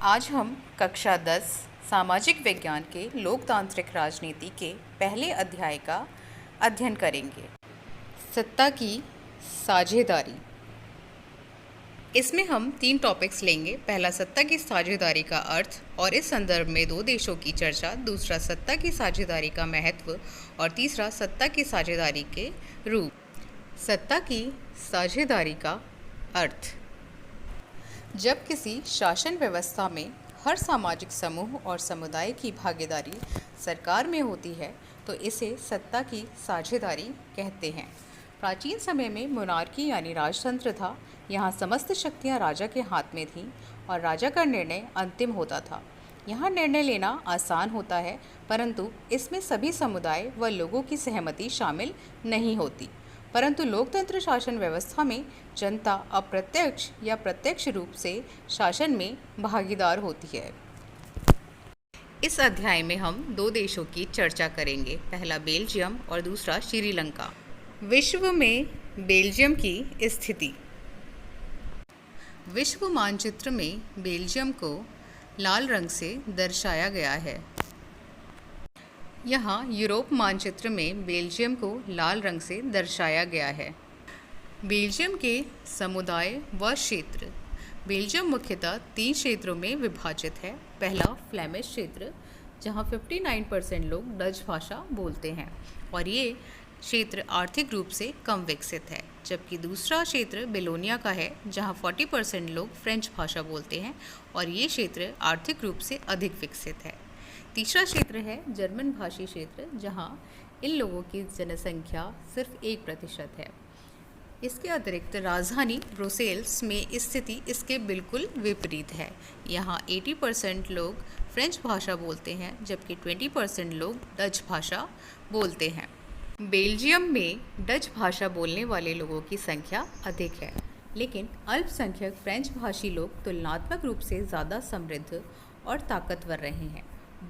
आज हम कक्षा 10 सामाजिक विज्ञान के लोकतांत्रिक राजनीति के पहले अध्याय का अध्ययन करेंगे। सत्ता की साझेदारी। इसमें हम 3 टॉपिक्स लेंगे। पहला, सत्ता की साझेदारी का अर्थ और इस संदर्भ में 2 देशों की चर्चा। दूसरा, सत्ता की साझेदारी का महत्व और तीसरा, सत्ता की साझेदारी के रूप। सत्ता की साझेदारी का अर्थ। जब किसी शासन व्यवस्था में हर सामाजिक समूह और समुदाय की भागीदारी सरकार में होती है तो इसे सत्ता की साझेदारी कहते हैं। प्राचीन समय में मोनार्की यानी राजतंत्र था। यहाँ समस्त शक्तियाँ राजा के हाथ में थीं और राजा का निर्णय अंतिम होता था। यहाँ निर्णय लेना आसान होता है, परंतु इसमें सभी समुदाय व लोगों की सहमति शामिल नहीं होती। परंतु लोकतंत्र शासन व्यवस्था में जनता अप्रत्यक्ष या प्रत्यक्ष रूप से शासन में भागीदार होती है। इस अध्याय में हम 2 देशों की चर्चा करेंगे। पहला बेल्जियम और दूसरा श्रीलंका। विश्व में बेल्जियम की स्थिति। विश्व मानचित्र में बेल्जियम को लाल रंग से दर्शाया गया है। यहाँ यूरोप मानचित्र में बेल्जियम को लाल रंग से दर्शाया गया है। बेल्जियम के समुदाय व क्षेत्र। बेल्जियम मुख्यतः 3 क्षेत्रों में विभाजित है। पहला फ्लेमिश क्षेत्र, जहाँ 59% लोग डच भाषा बोलते हैं और ये क्षेत्र आर्थिक रूप से कम विकसित है। जबकि दूसरा क्षेत्र बेलोनिया का है, जहाँ 40% लोग फ्रेंच भाषा बोलते हैं और ये क्षेत्र आर्थिक रूप से अधिक विकसित है। तीसरा क्षेत्र है जर्मन भाषी क्षेत्र, जहाँ इन लोगों की जनसंख्या सिर्फ 1% है। इसके अतिरिक्त राजधानी ब्रुसेल्स में स्थिति इसके बिल्कुल विपरीत है। यहाँ 80% लोग फ्रेंच भाषा बोलते हैं, जबकि 20% लोग डच भाषा बोलते हैं। बेल्जियम में डच भाषा बोलने वाले लोगों की संख्या अधिक है, लेकिन अल्पसंख्यक फ्रेंच भाषी लोग तुलनात्मक रूप से ज़्यादा समृद्ध और ताकतवर रहे हैं।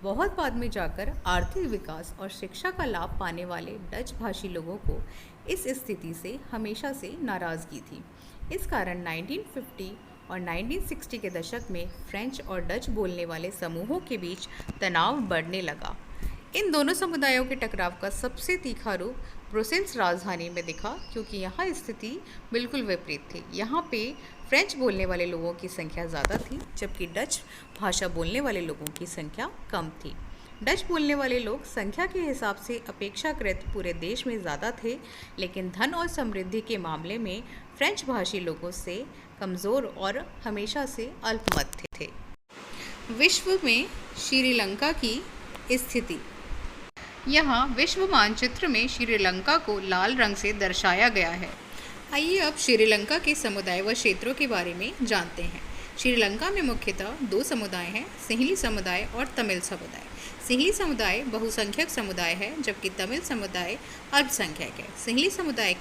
बहुत बाद में जाकर आर्थिक विकास और शिक्षा का लाभ पाने वाले डच भाषी लोगों को इस स्थिति से हमेशा से नाराज़गी थी। इस कारण 1950 और 1960 के दशक में फ्रेंच और डच बोलने वाले समूहों के बीच तनाव बढ़ने लगा। इन दोनों समुदायों के टकराव का सबसे तीखा रूप ब्रुसेल्स राजधानी में दिखा, क्योंकि यहाँ स्थिति बिल्कुल विपरीत थी। यहाँ पे फ्रेंच बोलने वाले लोगों की संख्या ज़्यादा थी, जबकि डच भाषा बोलने वाले लोगों की संख्या कम थी। डच बोलने वाले लोग संख्या के हिसाब से अपेक्षाकृत पूरे देश में ज़्यादा थे, लेकिन धन और समृद्धि के मामले में फ्रेंच भाषी लोगों से कमज़ोर और हमेशा से अल्पमत थे। विश्व में श्रीलंका की स्थिति। यहाँ विश्व मानचित्र में श्रीलंका को लाल रंग से दर्शाया गया है। आइए अब श्रीलंका के समुदाय व क्षेत्रों के बारे में जानते हैं। श्रीलंका में मुख्यतः 2 समुदाय हैं, सिंहली समुदाय और तमिल समुदाय। सिंहली समुदाय बहुसंख्यक समुदाय है, जबकि तमिल समुदाय अल्पसंख्यक है। सिंहली समुदाय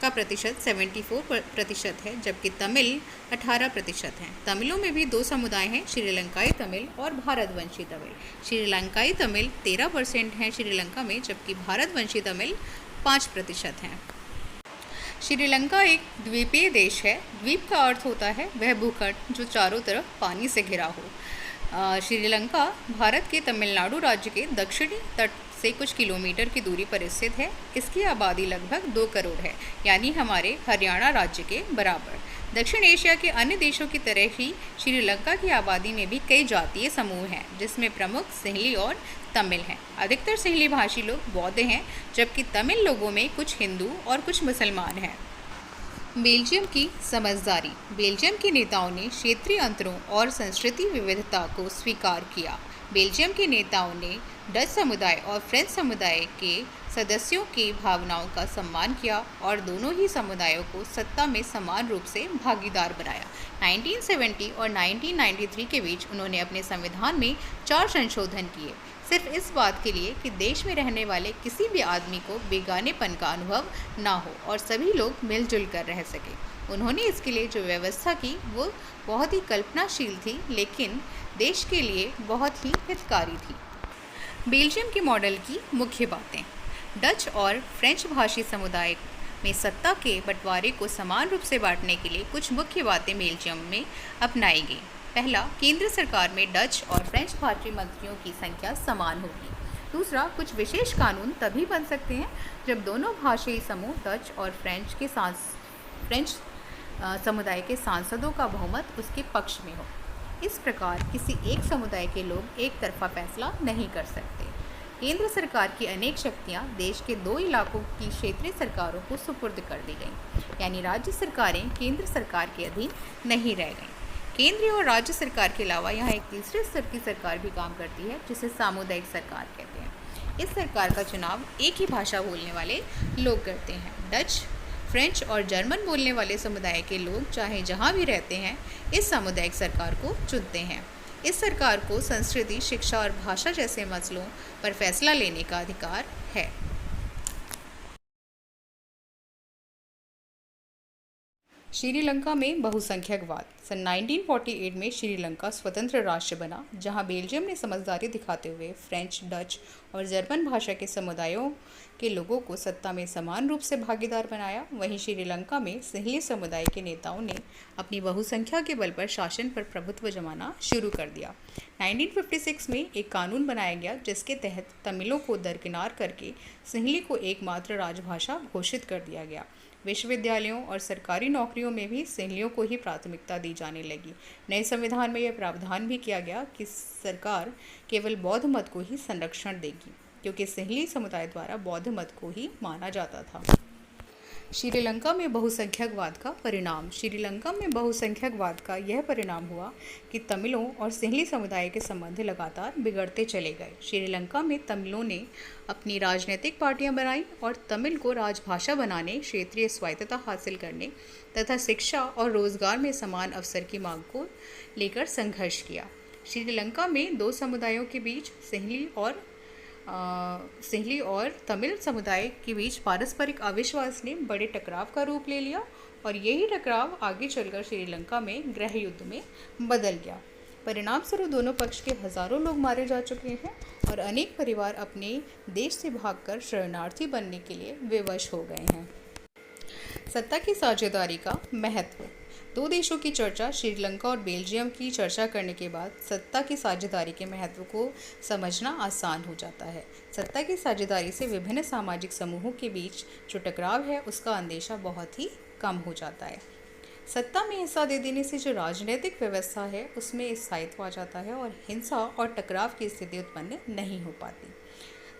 का प्रतिशत 74% है, जबकि तमिल 18% हैं। तमिलों में भी 2 समुदाय हैं, श्रीलंकाई तमिल और भारतवंशी तमिल। श्रीलंकाई तमिल 13% हैं श्रीलंका में, जबकि भारतवंशी तमिल 5% हैं। श्रीलंका एक द्वीपीय देश है। द्वीप का अर्थ होता है वह भूखंड जो चारों तरफ पानी से घिरा हो। श्रीलंका भारत के तमिलनाडु राज्य के दक्षिणी तट से कुछ किलोमीटर की दूरी पर स्थित है। इसकी आबादी लगभग 2 करोड़ है, यानी हमारे हरियाणा राज्य के बराबर। दक्षिण एशिया के अन्य देशों की तरह ही श्रीलंका की आबादी में भी कई जातीय समूह हैं, जिसमें प्रमुख सिंहली और तमिल हैं। अधिकतर सिंहली भाषी लोग बौद्ध हैं, जबकि तमिल लोगों में कुछ हिंदू और कुछ मुसलमान हैं। बेल्जियम की समझदारी। बेल्जियम के नेताओं ने क्षेत्रीय अंतरों और संस्कृति विविधता को स्वीकार किया। बेल्जियम के नेताओं ने डच समुदाय और फ्रेंच समुदाय के सदस्यों की भावनाओं का सम्मान किया और दोनों ही समुदायों को सत्ता में समान रूप से भागीदार बनाया। 1970 और 1993 के बीच उन्होंने अपने संविधान में 4 संशोधन किए, सिर्फ इस बात के लिए कि देश में रहने वाले किसी भी आदमी को बेगानेपन का अनुभव ना हो और सभी लोग मिलजुल कर रह सके। उन्होंने इसके लिए जो व्यवस्था की वो बहुत ही कल्पनाशील थी, लेकिन देश के लिए बहुत ही हितकारी थी। बेल्जियम के मॉडल की मुख्य बातें। डच और फ्रेंच भाषी समुदाय में सत्ता के बंटवारे को समान रूप से बांटने के लिए कुछ मुख्य बातें बेल्जियम में अपनाई गई। पहला, केंद्र सरकार में डच और फ्रेंच भाषी मंत्रियों की संख्या समान होगी। दूसरा, कुछ विशेष कानून तभी बन सकते हैं जब दोनों भाषाई समूह डच और फ्रेंच समुदाय के सांसदों का बहुमत उसके पक्ष में हो। इस प्रकार किसी एक समुदाय के लोग एक तरफा फैसला नहीं कर सकते। केंद्र सरकार की अनेक शक्तियां देश के 2 इलाकों की क्षेत्रीय सरकारों को सुपुर्द कर दी गईं, यानी राज्य सरकारें केंद्र सरकार के अधीन नहीं रह गईं। केंद्रीय और राज्य सरकार के अलावा यहाँ एक तीसरे स्तर की सरकार भी काम करती है, जिसे सामुदायिक सरकार कहते हैं। इस सरकार का चुनाव एक ही भाषा बोलने वाले लोग करते हैं। डच, फ्रेंच और जर्मन बोलने वाले समुदाय के लोग चाहे जहाँ भी रहते हैं, इस सामुदायिक सरकार को चुनते हैं। इस सरकार को संस्कृति, शिक्षा और भाषा जैसे मसलों पर फैसला लेने का अधिकार है। श्रीलंका में बहुसंख्यकवाद। सन 1948 में श्रीलंका स्वतंत्र राष्ट्र बना, जहां बेल्जियम ने समझदारी दिखाते हुए फ्रेंच, डच और जर्मन भाषा के समुदायों के लोगों को सत्ता में समान रूप से भागीदार बनाया। वहीं श्रीलंका में सिंहली समुदाय के नेताओं ने अपनी बहुसंख्या के बल पर शासन पर प्रभुत्व जमाना शुरू कर दिया। 1956 में एक कानून बनाया गया, जिसके तहत तमिलों को दरकिनार करके सिंहली को एकमात्र राजभाषा घोषित कर दिया गया। विश्वविद्यालयों और सरकारी नौकरियों में भी सिंहलियों को ही प्राथमिकता दी जाने लगी। नए संविधान में यह प्रावधान भी किया गया कि सरकार केवल बौद्ध मत को ही संरक्षण देगी, क्योंकि सिंहली समुदाय द्वारा बौद्ध मत को ही माना जाता था। श्रीलंका में बहुसंख्यकवाद का परिणाम। श्रीलंका में बहुसंख्यकवाद का यह परिणाम हुआ कि तमिलों और सिंहली समुदाय के संबंध लगातार बिगड़ते चले गए। श्रीलंका में तमिलों ने अपनी राजनीतिक पार्टियां बनाई और तमिल को राजभाषा बनाने, क्षेत्रीय स्वायत्तता हासिल करने तथा शिक्षा और रोजगार में समान अवसर की मांग को लेकर संघर्ष किया। श्रीलंका में 2 समुदायों के बीच सिंहली और तमिल समुदाय के बीच पारस्परिक अविश्वास ने बड़े टकराव का रूप ले लिया और यही टकराव आगे चलकर श्रीलंका में गृह युद्ध में बदल गया। परिणाम स्वरूप दोनों पक्ष के हजारों लोग मारे जा चुके हैं और अनेक परिवार अपने देश से भागकर शरणार्थी बनने के लिए विवश हो गए हैं। सत्ता की साझेदारी का महत्व। 2 देशों की चर्चा, श्रीलंका और बेल्जियम की चर्चा करने के बाद सत्ता की साझेदारी के महत्व को समझना आसान हो जाता है। सत्ता की साझेदारी से विभिन्न सामाजिक समूहों के बीच जो टकराव है, उसका अंदेशा बहुत ही कम हो जाता है। सत्ता में हिस्सा दे देने से जो राजनीतिक व्यवस्था है, उसमें स्थायित्व आ जाता है और हिंसा और टकराव की स्थिति उत्पन्न नहीं हो पाती।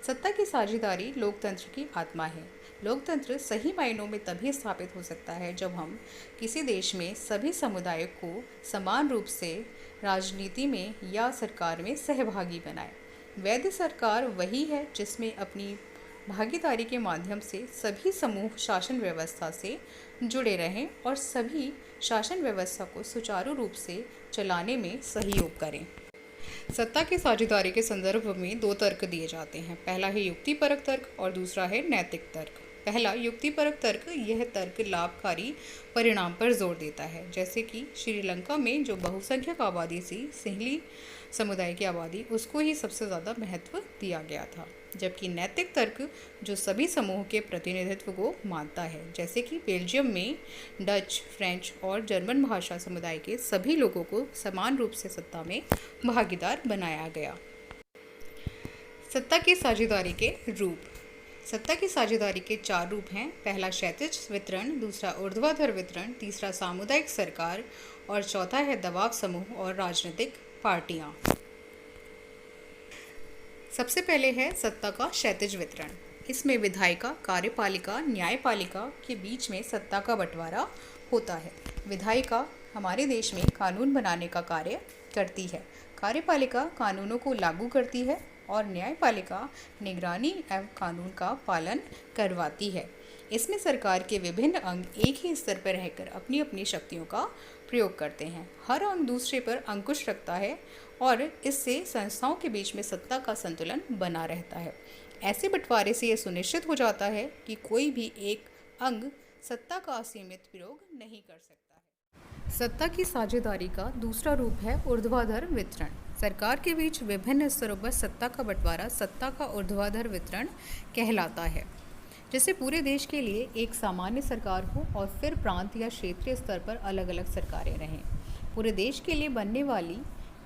सत्ता की साझेदारी लोकतंत्र की आत्मा है। लोकतंत्र सही मायनों में तभी स्थापित हो सकता है जब हम किसी देश में सभी समुदायों को समान रूप से राजनीति में या सरकार में सहभागी बनाए। वैध सरकार वही है जिसमें अपनी भागीदारी के माध्यम से सभी समूह शासन व्यवस्था से जुड़े रहें और सभी शासन व्यवस्था को सुचारू रूप से चलाने में सहयोग करें। सत्ता की साझेदारी के संदर्भ में 2 तर्क दिए जाते हैं। पहला है युक्तिपरक तर्क और दूसरा है नैतिक तर्क। पहला, युक्तिपरक तर्क। यह तर्क लाभकारी परिणाम पर जोर देता है। जैसे कि श्रीलंका में जो बहुसंख्यक आबादी थी, सिंहली समुदाय की आबादी, उसको ही सबसे ज़्यादा महत्व दिया गया था। जबकि नैतिक तर्क जो सभी समूह के प्रतिनिधित्व को मानता है, जैसे कि बेल्जियम में डच, फ्रेंच और जर्मन भाषा समुदाय के सभी लोगों को समान रूप से सत्ता में भागीदार बनाया गया। सत्ता की साझेदारी के रूप। सत्ता की साझेदारी के 4 रूप हैं। पहला क्षैतिज वितरण, दूसरा ऊर्ध्वाधर वितरण, तीसरा सामुदायिक सरकार और चौथा है दबाव समूह और राजनीतिक पार्टियां। सबसे पहले है सत्ता का क्षैतिज वितरण। इसमें विधायिका, कार्यपालिका, न्यायपालिका के बीच में सत्ता का बंटवारा होता है। विधायिका हमारे देश में कानून बनाने का कार्य करती है। कार्यपालिका कानूनों को लागू करती है और न्यायपालिका निगरानी एवं कानून का पालन करवाती है। इसमें सरकार के विभिन्न अंग एक ही स्तर पर रहकर अपनी अपनी शक्तियों का प्रयोग करते हैं। हर अंग दूसरे पर अंकुश रखता है और इससे संस्थाओं के बीच में सत्ता का संतुलन बना रहता है। ऐसे बंटवारे से यह सुनिश्चित हो जाता है कि कोई भी एक अंग सत्ता का असीमित प्रयोग नहीं कर सकता है। सत्ता की साझेदारी का दूसरा रूप है ऊर्ध्वाधर वितरण। सरकार के बीच विभिन्न स्तरों पर सत्ता का बंटवारा सत्ता का ऊर्ध्वाधर वितरण कहलाता है। जैसे पूरे देश के लिए एक सामान्य सरकार हो और फिर प्रांत या क्षेत्रीय स्तर पर अलग अलग सरकारें रहें। पूरे देश के लिए बनने वाली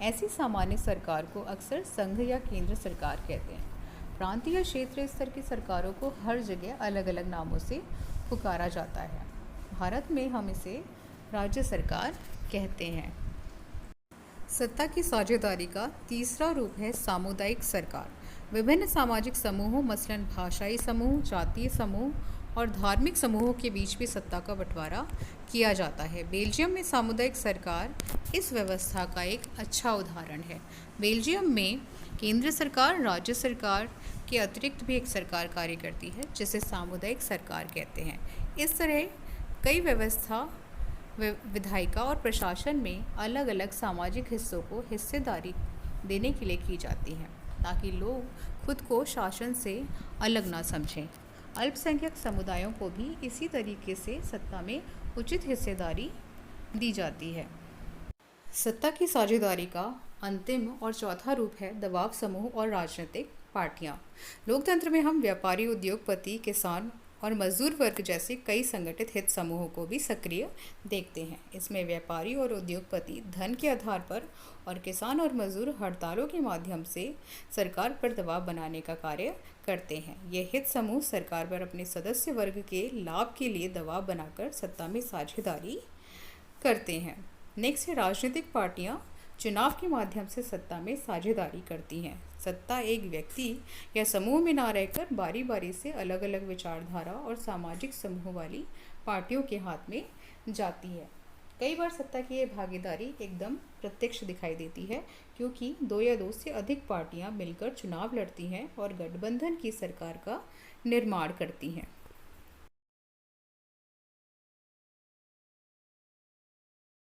ऐसी सामान्य सरकार को अक्सर संघ या केंद्र सरकार कहते हैं। प्रांतीय या क्षेत्रीय स्तर की सरकारों को हर जगह अलग अलग नामों से पुकारा जाता है। भारत में हम इसे राज्य सरकार कहते हैं। सत्ता की साझेदारी का तीसरा रूप है सामुदायिक सरकार। विभिन्न सामाजिक समूहों मसलन भाषाई समूह, जातीय समूह और धार्मिक समूहों के बीच भी सत्ता का बंटवारा किया जाता है। बेल्जियम में सामुदायिक सरकार इस व्यवस्था का एक अच्छा उदाहरण है। बेल्जियम में केंद्र सरकार राज्य सरकार के अतिरिक्त भी एक सरकार कार्य करती है, जिसे सामुदायिक सरकार कहते हैं। इस तरह कई व्यवस्था विधायिका और प्रशासन में अलग अलग सामाजिक हिस्सों को हिस्सेदारी देने के लिए की जाती है, ताकि लोग खुद को शासन से अलग ना समझें। अल्पसंख्यक समुदायों को भी इसी तरीके से सत्ता में उचित हिस्सेदारी दी जाती है। सत्ता की साझेदारी का अंतिम और चौथा रूप है दबाव समूह और राजनीतिक पार्टियां। लोकतंत्र में हम व्यापारी, उद्योगपति, किसान और मजदूर वर्ग जैसे कई संगठित हित समूहों को भी सक्रिय देखते हैं। इसमें व्यापारी और उद्योगपति धन के आधार पर और किसान और मजदूर हड़तालों के माध्यम से सरकार पर दबाव बनाने का कार्य करते हैं। ये हित समूह सरकार पर अपने सदस्य वर्ग के लाभ के लिए दबाव बनाकर सत्ता में साझेदारी करते हैं। नेक्स्ट है राजनीतिक पार्टियां चुनाव के माध्यम से सत्ता में साझेदारी करती हैं। सत्ता एक व्यक्ति या समूह में ना रहकर बारी बारी से अलग अलग विचारधारा और सामाजिक समूह वाली पार्टियों के हाथ में जाती है। कई बार सत्ता की ये भागीदारी एकदम प्रत्यक्ष दिखाई देती है, क्योंकि दो या दो से अधिक पार्टियां मिलकर चुनाव लड़ती हैं और गठबंधन की सरकार का निर्माण करती हैं।